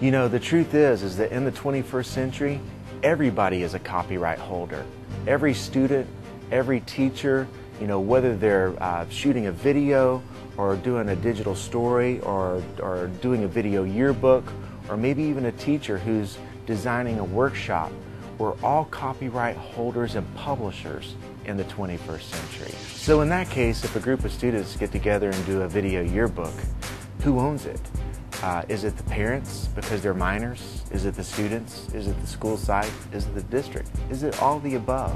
You know, the truth is that in the 21st century, everybody is a copyright holder. Every student, every teacher, you know, whether they're shooting a video or doing a digital story or doing a video yearbook, or maybe even a teacher who's designing a workshop, we're all copyright holders and publishers in the 21st century. So in that case, if a group of students get together and do a video yearbook, who owns it? Is it the parents because they're minors? Is it the students? Is it the school site? Is it the district? Is it all the above?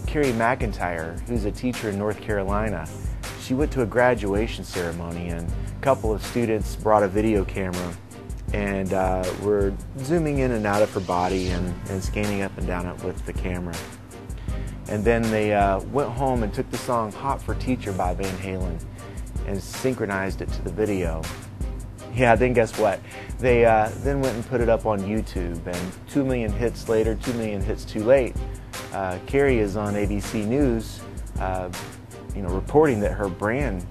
Carrie McIntyre, who's a teacher in North Carolina, she went to a graduation ceremony and a couple of students brought a video camera and were zooming in and out of her body and scanning up and down it with the camera. And then they went home and took the song Hot for Teacher by Van Halen and synchronized it to the video. Yeah, then guess what? They then went and put it up on YouTube, and 2 million hits later, 2 million hits too late, Carrie is on ABC News, reporting that her brand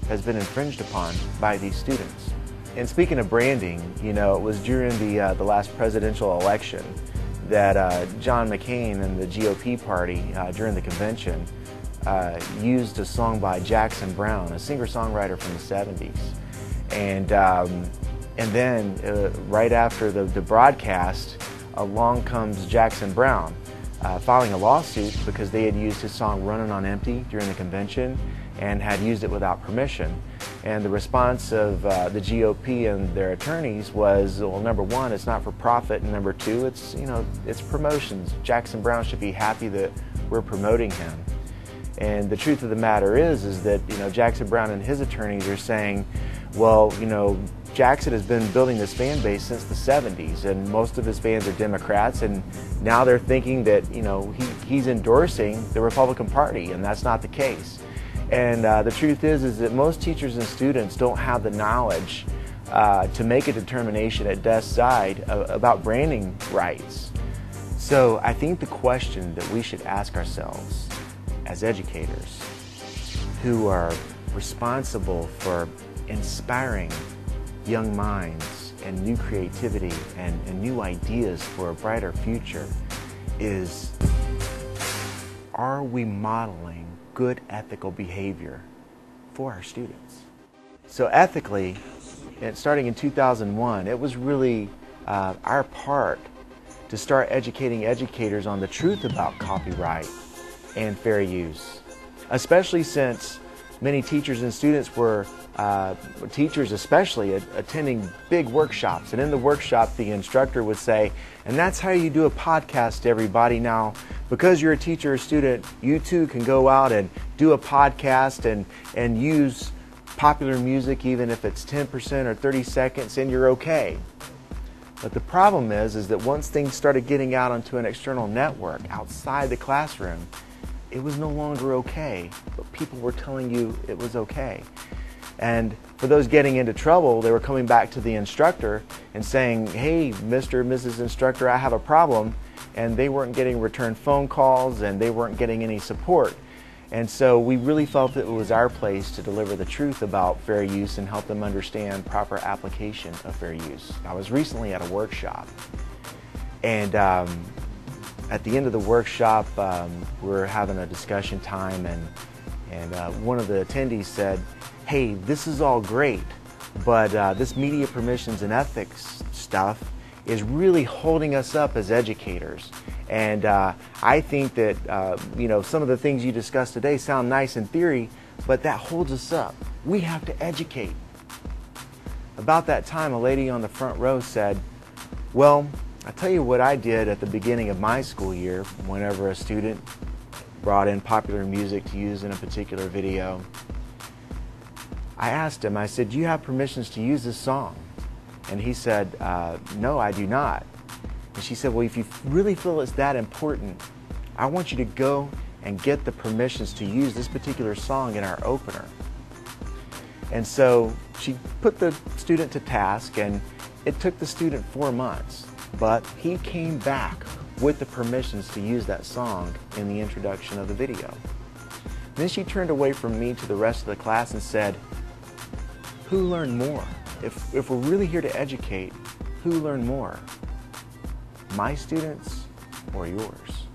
has been infringed upon by these students. And speaking of branding, you know, it was during the last presidential election that John McCain and the GOP party during the convention used a song by Jackson Browne, a singer-songwriter from the 70s. And then right after the broadcast, along comes Jackson Browne filing a lawsuit because they had used his song Running on Empty during the convention and had used it without permission. And the response of the GOP and their attorneys was, well, number one, it's not for profit, and number two, it's promotions. Jackson Browne should be happy that we're promoting him. And the truth of the matter is that, you know, Jackson Browne and his attorneys are saying, well, you know, Jackson has been building this fan base since the 70s, and most of his fans are Democrats, and now they're thinking that, you know, he's endorsing the Republican Party, and that's not the case. And the truth is that most teachers and students don't have the knowledge to make a determination at desk side about branding rights. So I think the question that we should ask ourselves as educators who are responsible for inspiring young minds and new creativity and new ideas for a brighter future is, are we modeling good ethical behavior for our students? So ethically, and starting in 2001, it was really our part to start educating educators on the truth about copyright and fair use, especially since many teachers and students were, teachers especially, attending big workshops. And in the workshop, the instructor would say, and that's how you do a podcast, everybody. Now, because you're a teacher or student, you too can go out and do a podcast and use popular music, even if it's 10% or 30 seconds, and you're okay. But the problem is that once things started getting out onto an external network outside the classroom, it was no longer okay, but people were telling you it was okay. And for those getting into trouble, they were coming back to the instructor and saying, hey, Mr. or Mrs. Instructor, I have a problem. And they weren't getting return phone calls and they weren't getting any support. And so we really felt that it was our place to deliver the truth about fair use and help them understand proper application of fair use. I was recently at a workshop, and at the end of the workshop, we were having a discussion time, and one of the attendees said, hey, this is all great, but this media permissions and ethics stuff is really holding us up as educators. And I think that some of the things you discussed today sound nice in theory, but that holds us up. We have to educate. About that time, a lady on the front row said, well, I'll tell you what I did at the beginning of my school year whenever a student brought in popular music to use in a particular video. I asked him, I said, do you have permissions to use this song? And he said, no, I do not. And she said, well, if you really feel it's that important, I want you to go and get the permissions to use this particular song in our opener. And so she put the student to task, and it took the student 4 months, but he came back with the permissions to use that song in the introduction of the video. Then she turned away from me to the rest of the class and said, who learned more? If we're really here to educate, who learned more, my students or yours?